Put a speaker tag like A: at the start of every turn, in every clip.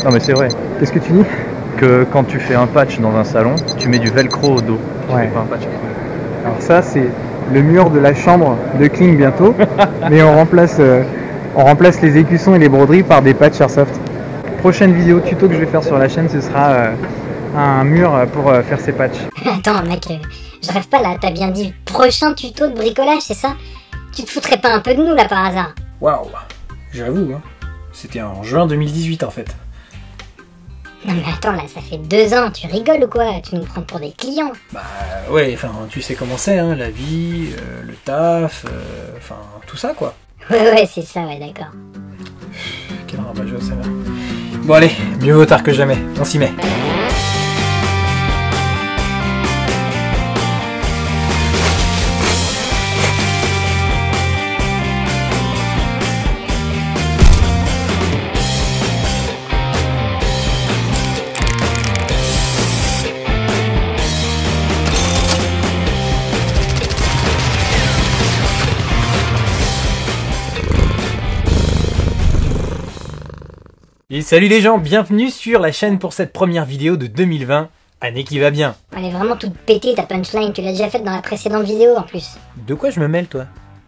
A: Non mais c'est vrai.
B: Qu'est-ce que tu dis?
A: Que quand tu fais un patch dans un salon, tu mets du velcro au dos. Tu
B: Ouais.
A: fais pas un patch.
B: Alors ça, c'est le mur de la chambre de Kling bientôt. Mais on remplace les écussons et les broderies par des patchs Airsoft. Prochaine vidéo tuto que je vais faire sur la chaîne, ce sera un mur pour faire ces patchs.
C: Attends mec, je rêve pas là, t'as bien dit prochain tuto de bricolage, c'est ça? Tu te foutrais pas un peu de nous là par hasard?
D: Waouh, j'avoue, hein. C'était en juin 2018 en fait.
C: Non mais attends là, ça fait 2 ans, tu rigoles ou quoi? Tu nous prends pour des clients?
D: Bah ouais, enfin tu sais comment c'est, hein, la vie, le taf, enfin tout ça quoi.
C: Ouais c'est ça, ouais d'accord.
D: Quel rabat-joie celle-là. Bon allez, mieux vaut tard que jamais, on s'y met. Et salut les gens, bienvenue sur la chaîne pour cette première vidéo de 2020, année qui va bien.
C: Elle est vraiment toute pétée ta punchline, tu l'as déjà faite dans la précédente vidéo en plus.
D: De quoi je me mêle toi?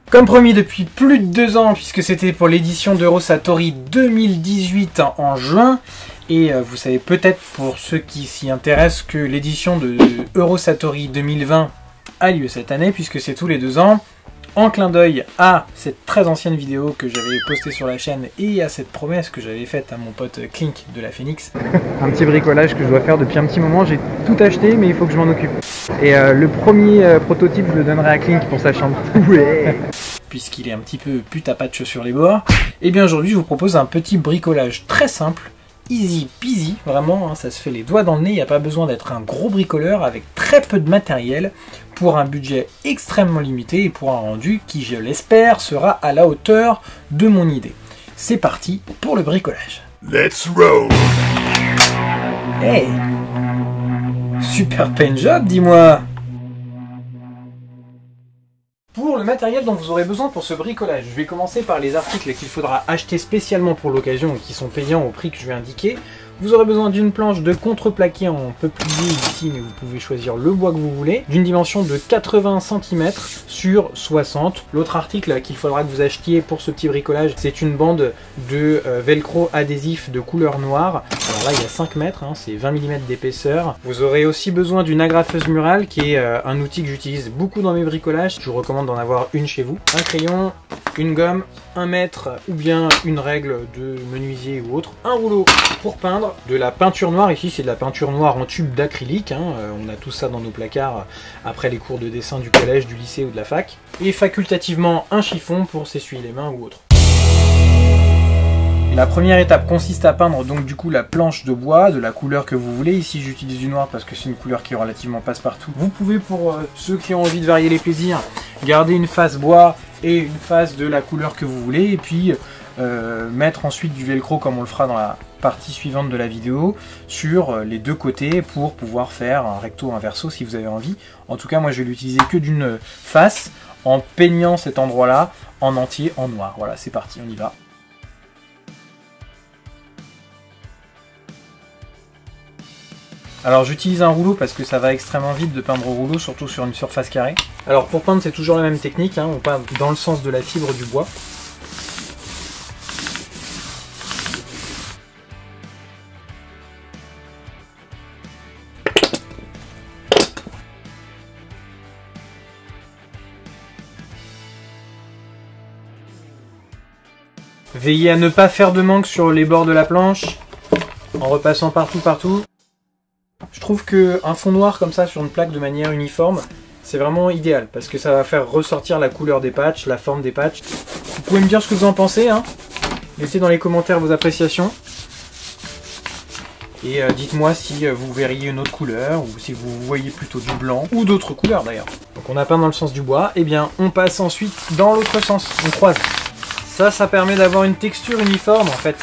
D: Comme promis depuis plus de 2 ans, puisque c'était pour l'édition d'Eurosatori 2018 en juin, et vous savez peut-être pour ceux qui s'y intéressent que l'édition de Eurosatori 2020 a lieu cette année, puisque c'est tous les 2 ans. En clin d'œil à cette très ancienne vidéo que j'avais postée sur la chaîne et à cette promesse que j'avais faite à mon pote Clink de la Phoenix.
B: Un petit bricolage que je dois faire depuis un petit moment. J'ai tout acheté, mais il faut que je m'en occupe. Et le premier prototype, je le donnerai à Clink pour sa chambre. Ouais.
D: Puisqu'il est un petit peu pute à patch sur les bords. Et bien aujourd'hui, je vous propose un petit bricolage très simple. Easy peasy, vraiment, hein, ça se fait les doigts dans le nez, il n'y a pas besoin d'être un gros bricoleur avec très peu de matériel pour un budget extrêmement limité et pour un rendu qui, je l'espère, sera à la hauteur de mon idée. C'est parti pour le bricolage.
E: Let's roll!
D: Hey! Super paint job, dis-moi! Pour le matériel dont vous aurez besoin pour ce bricolage, je vais commencer par les articles qu'il faudra acheter spécialement pour l'occasion et qui sont payants au prix que je vais indiquer. Vous aurez besoin d'une planche de contreplaqué en peuplier ici, mais vous pouvez choisir le bois que vous voulez, d'une dimension de 80 cm sur 60. L'autre article qu'il faudra que vous achetiez pour ce petit bricolage, c'est une bande de velcro adhésif de couleur noire. Alors là, il y a 5 mètres, hein, c'est 20 mm d'épaisseur. Vous aurez aussi besoin d'une agrafeuse murale, qui est un outil que j'utilise beaucoup dans mes bricolages. Je vous recommande d'en avoir une chez vous. Un crayon, une gomme, un mètre ou bien une règle de menuisier ou autre. Un rouleau pour peindre. De la peinture noire, ici c'est de la peinture noire en tube d'acrylique, hein. On a tout ça dans nos placards après les cours de dessin du collège, du lycée ou de la fac. Et facultativement un chiffon pour s'essuyer les mains ou autre. Et la première étape consiste à peindre donc du coup la planche de bois de la couleur que vous voulez. Ici j'utilise du noir parce que c'est une couleur qui est relativement passe-partout. Vous pouvez, pour ceux qui ont envie de varier les plaisirs, garder une face bois et une face de la couleur que vous voulez, et puis mettre ensuite du velcro comme on le fera dans la partie suivante de la vidéo sur les deux côtés pour pouvoir faire un recto, un verso si vous avez envie. En tout cas moi je vais l'utiliser que d'une face en peignant cet endroit là en entier en noir. Voilà, c'est parti, on y va. Alors j'utilise un rouleau parce que ça va extrêmement vite de peindre au rouleau, surtout sur une surface carrée. Alors pour peindre c'est toujours la même technique, hein, on peint dans le sens de la fibre du bois. Veillez à ne pas faire de manque sur les bords de la planche, en repassant partout. Je trouve qu'un fond noir comme ça sur une plaque de manière uniforme, c'est vraiment idéal, parce que ça va faire ressortir la couleur des patchs, la forme des patchs. Vous pouvez me dire ce que vous en pensez, hein. Laissez dans les commentaires vos appréciations. Et dites-moi si vous verriez une autre couleur, ou si vous voyez plutôt du blanc, ou d'autres couleurs d'ailleurs. Donc on a peint dans le sens du bois, et bien on passe ensuite dans l'autre sens, on croise. Ça permet d'avoir une texture uniforme en fait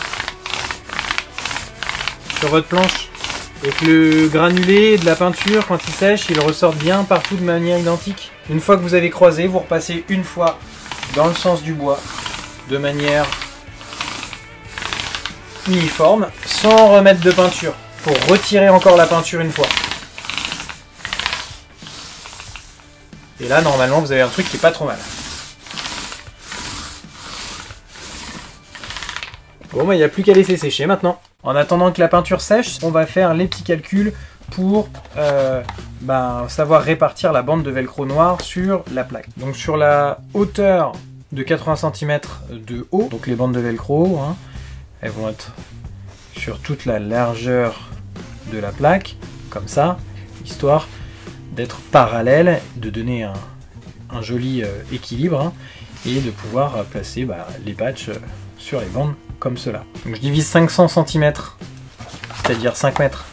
D: sur votre planche. Et que le granulé de la peinture, quand il sèche, il ressort bien partout de manière identique. Une fois que vous avez croisé, vous repassez une fois dans le sens du bois, de manière uniforme, sans remettre de peinture, pour retirer encore la peinture une fois. Et là, normalement, vous avez un truc qui est pas trop mal. Bon, bah, il n'y a plus qu'à laisser sécher maintenant. En attendant que la peinture sèche, on va faire les petits calculs pour savoir répartir la bande de velcro noir sur la plaque. Donc sur la hauteur de 80 cm de haut, donc les bandes de velcro, hein, elles vont être sur toute la largeur de la plaque, comme ça, histoire d'être parallèle, de donner un joli équilibre, hein, et de pouvoir placer les patchs sur les bandes comme cela. Donc je divise 500 cm, c'est-à-dire 5 mètres,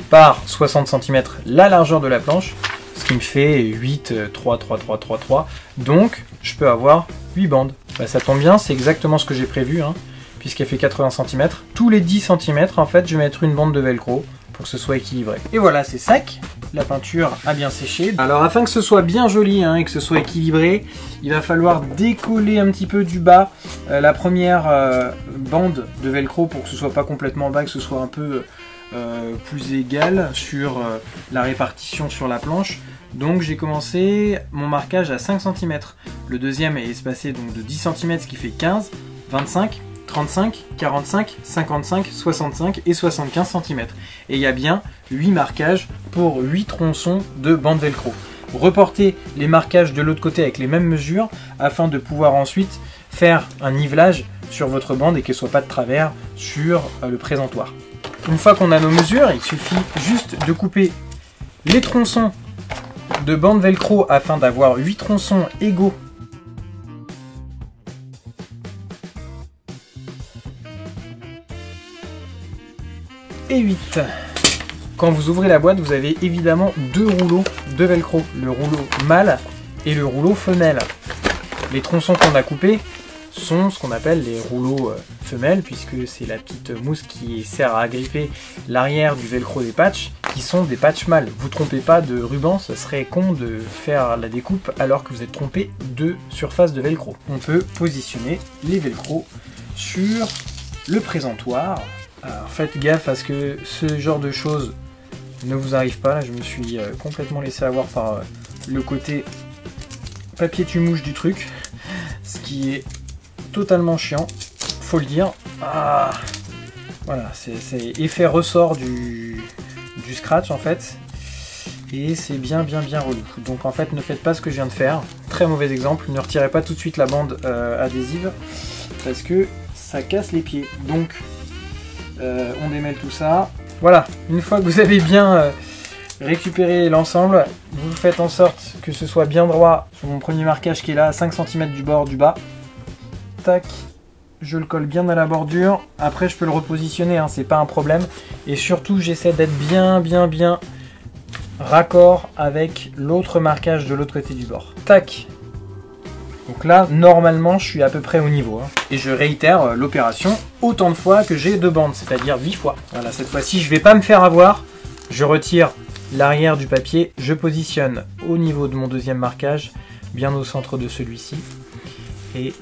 D: par 60 cm la largeur de la planche, ce qui me fait 8, 3, 3, 3, 3, 3. Donc je peux avoir 8 bandes. Bah, ça tombe bien, c'est exactement ce que j'ai prévu, hein, puisqu'elle fait 80 cm. Tous les 10 cm, en fait, je vais mettre une bande de velcro pour que ce soit équilibré. Et voilà, c'est sec. La peinture a bien séché. Alors afin que ce soit bien joli, hein, et que ce soit équilibré, il va falloir décoller un petit peu du bas la première bande de velcro pour que ce soit pas complètement bas, que ce soit un peu plus égal sur la répartition sur la planche. Donc j'ai commencé mon marquage à 5 cm. Le deuxième est espacé donc de 10 cm, ce qui fait 15, 25, 35, 45, 55, 65 et 75 cm. Et il y a bien 8 marquages pour 8 tronçons de bande velcro. Reportez les marquages de l'autre côté avec les mêmes mesures afin de pouvoir ensuite faire un nivelage sur votre bande et qu'elle ne soit pas de travers sur le présentoir. Une fois qu'on a nos mesures, il suffit juste de couper les tronçons de bande velcro afin d'avoir 8 tronçons égaux . Et 8. Quand vous ouvrez la boîte, vous avez évidemment deux rouleaux de velcro, le rouleau mâle et le rouleau femelle. Les tronçons qu'on a coupés sont ce qu'on appelle les rouleaux femelles, puisque c'est la petite mousse qui sert à agripper l'arrière du velcro des patchs, qui sont des patchs mâles. Vous ne trompez pas de ruban, ce serait con de faire la découpe alors que vous êtes trompé de surface de velcro. On peut positionner les velcro sur le présentoir. Alors faites gaffe à ce que ce genre de choses ne vous arrive pas. Là, je me suis complètement laissé avoir par le côté papier tu-mouche du truc, ce qui est totalement chiant, faut le dire. Ah, voilà, c'est effet ressort du scratch en fait, et c'est bien relou. Donc en fait, ne faites pas ce que je viens de faire. Très mauvais exemple, ne retirez pas tout de suite la bande adhésive parce que ça casse les pieds. Donc on démêle tout ça. Voilà, une fois que vous avez bien récupéré l'ensemble, vous faites en sorte que ce soit bien droit sur mon premier marquage qui est là, à 5 cm du bord du bas. Tac, je le colle bien à la bordure. Après, je peux le repositionner, hein, c'est pas un problème. Et surtout, j'essaie d'être bien raccord avec l'autre marquage de l'autre côté du bord. Tac. Donc là, normalement, je suis à peu près au niveau. Hein. Et je réitère l'opération autant de fois que j'ai de bandes, c'est-à-dire 8 fois. Voilà, cette fois-ci, je vais pas me faire avoir. Je retire l'arrière du papier. Je positionne au niveau de mon deuxième marquage, bien au centre de celui-ci. Et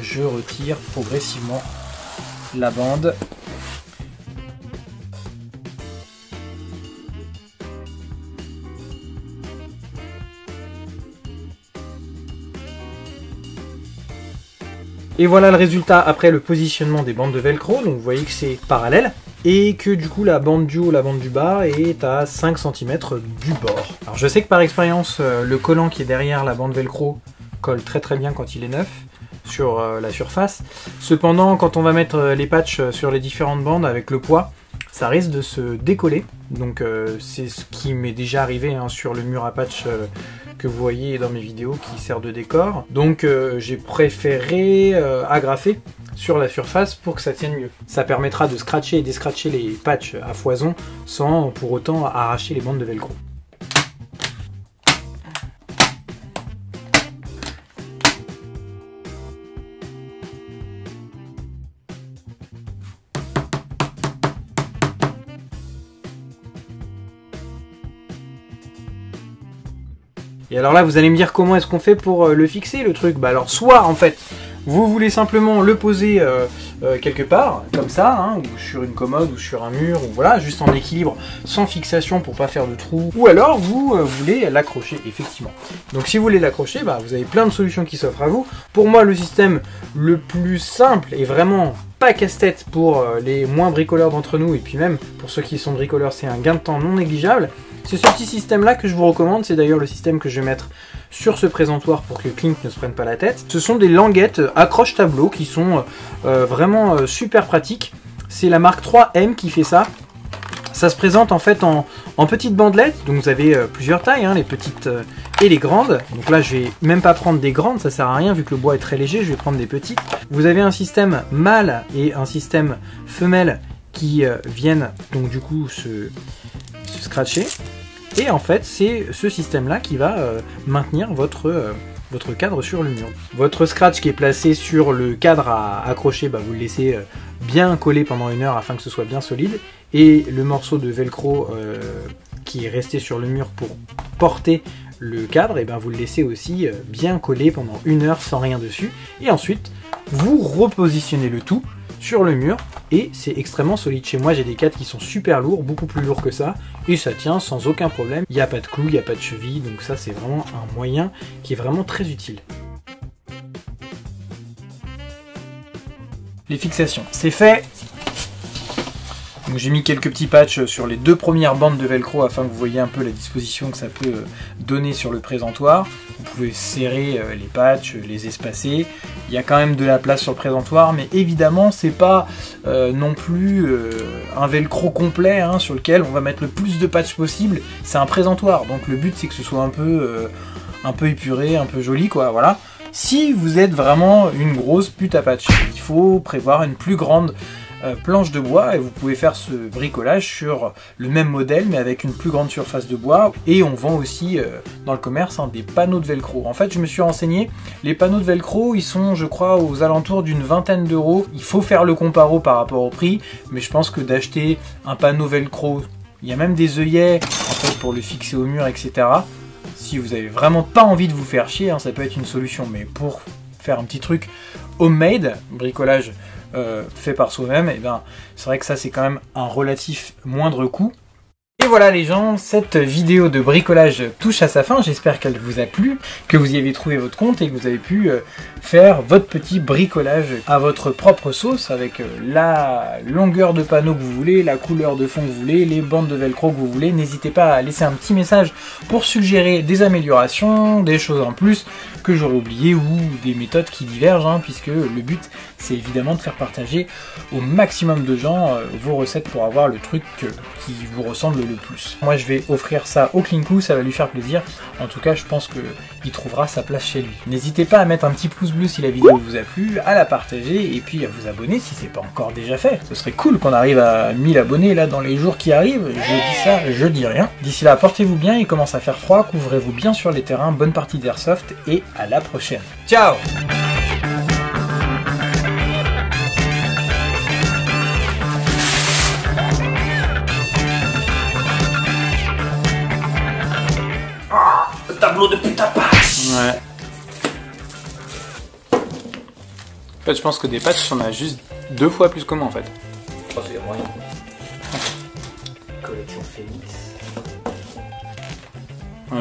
D: je retire progressivement la bande. Et voilà le résultat après le positionnement des bandes de velcro. Donc vous voyez que c'est parallèle et que du coup la bande du haut, la bande du bas est à 5 cm du bord. Alors je sais que par expérience, le collant qui est derrière la bande velcro colle très bien quand il est neuf sur la surface. Cependant, quand on va mettre les patchs sur les différentes bandes avec le poids, ça risque de se décoller. Donc c'est ce qui m'est déjà arrivé hein, sur le mur à patch que vous voyez dans mes vidéos qui sert de décor. Donc j'ai préféré agrafer sur la surface pour que ça tienne mieux. Ça permettra de scratcher et déscratcher les patchs à foison sans pour autant arracher les bandes de velcro. Et alors là, vous allez me dire comment est-ce qu'on fait pour le fixer le truc. Bah alors soit en fait, Vous voulez simplement le poser quelque part, comme ça, hein, ou sur une commode, ou sur un mur, ou voilà, juste en équilibre, sans fixation pour pas faire de trous. Ou alors vous voulez l'accrocher, effectivement. Donc si vous voulez l'accrocher, bah, vous avez plein de solutions qui s'offrent à vous. Pour moi, le système le plus simple et vraiment pas casse-tête pour les moins bricoleurs d'entre nous, et puis même pour ceux qui sont bricoleurs, c'est un gain de temps non négligeable. C'est ce petit système là que je vous recommande, c'est d'ailleurs le système que je vais mettre sur ce présentoir pour que Klink ne se prenne pas la tête. Ce sont des languettes accroche tableau qui sont vraiment super pratiques. C'est la marque 3M qui fait ça. Ça se présente en fait en petites bandelettes, donc vous avez plusieurs tailles, hein, les petites et les grandes. Donc là je vais même pas prendre des grandes, ça sert à rien vu que le bois est très léger, je vais prendre des petites. Vous avez un système mâle et un système femelle qui viennent donc du coup se scratcher. Et en fait, c'est ce système-là qui va maintenir votre cadre sur le mur. Votre scratch qui est placé sur le cadre à accrocher, bah, vous le laissez bien collé pendant 1 heure afin que ce soit bien solide. Et le morceau de velcro qui est resté sur le mur pour porter le cadre, et ben vous le laissez aussi bien collé pendant 1 heure sans rien dessus. Et ensuite, vous repositionnez le tout sur le mur et c'est extrêmement solide. Chez moi j'ai des cadres qui sont super lourds, beaucoup plus lourds que ça, et ça tient sans aucun problème. Il n'y a pas de clous, il n'y a pas de cheville, donc ça c'est vraiment un moyen qui est vraiment très utile. Les fixations, c'est fait. Donc j'ai mis quelques petits patchs sur les 2 premières bandes de velcro afin que vous voyez un peu la disposition que ça peut donner sur le présentoir. Vous pouvez serrer les patchs, les espacer. Il y a quand même de la place sur le présentoir, mais évidemment c'est pas non plus un velcro complet hein, sur lequel on va mettre le plus de patchs possible. C'est un présentoir, donc le but c'est que ce soit un peu épuré, un peu joli quoi, voilà. Si vous êtes vraiment une grosse pute à patch, il faut prévoir une plus grande planche de bois et vous pouvez faire ce bricolage sur le même modèle mais avec une plus grande surface de bois. Et on vend aussi dans le commerce hein, des panneaux de velcro. En fait je me suis renseigné, les panneaux de velcro ils sont je crois aux alentours d'une 20aine d'euros. Il faut faire le comparo par rapport au prix, mais je pense que d'acheter un panneau velcro, il y a même des œillets en fait pour le fixer au mur etc. Si vous avez vraiment pas envie de vous faire chier hein, ça peut être une solution, mais pour faire un petit truc homemade, bricolage fait par soi-même, et ben c'est vrai que ça c'est quand même un relatif moindre coût. Et voilà les gens, cette vidéo de bricolage touche à sa fin, j'espère qu'elle vous a plu, que vous y avez trouvé votre compte et que vous avez pu faire votre petit bricolage à votre propre sauce avec la longueur de panneau que vous voulez, la couleur de fond que vous voulez, les bandes de velcro que vous voulez. N'hésitez pas à laisser un petit message pour suggérer des améliorations, des choses en plus que j'aurais oublié ou des méthodes qui divergent, hein, puisque le but c'est évidemment de faire partager au maximum de gens vos recettes pour avoir le truc qui vous ressemble le plus. Moi je vais offrir ça au Klinkou, ça va lui faire plaisir. En tout cas je pense qu'il trouvera sa place chez lui. N'hésitez pas à mettre un petit pouce bleu si la vidéo vous a plu, à la partager et puis à vous abonner si c'est pas encore déjà fait. Ce serait cool qu'on arrive à 1000 abonnés là dans les jours qui arrivent. Je dis ça, je dis rien. D'ici là portez-vous bien, il commence à faire froid, couvrez-vous bien sur les terrains, bonne partie d'airsoft et à la prochaine. Ciao!
E: Le tableau de putain patch.
D: Ouais. En fait, je pense que des patchs, on a juste 2 fois plus que moi en fait.
E: Oh, c'est moyen. Collection Phoenix.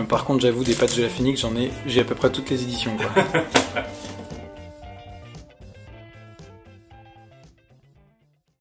D: Par contre, j'avoue, des patchs de la Phoenix, j'ai à peu près toutes les éditions quoi.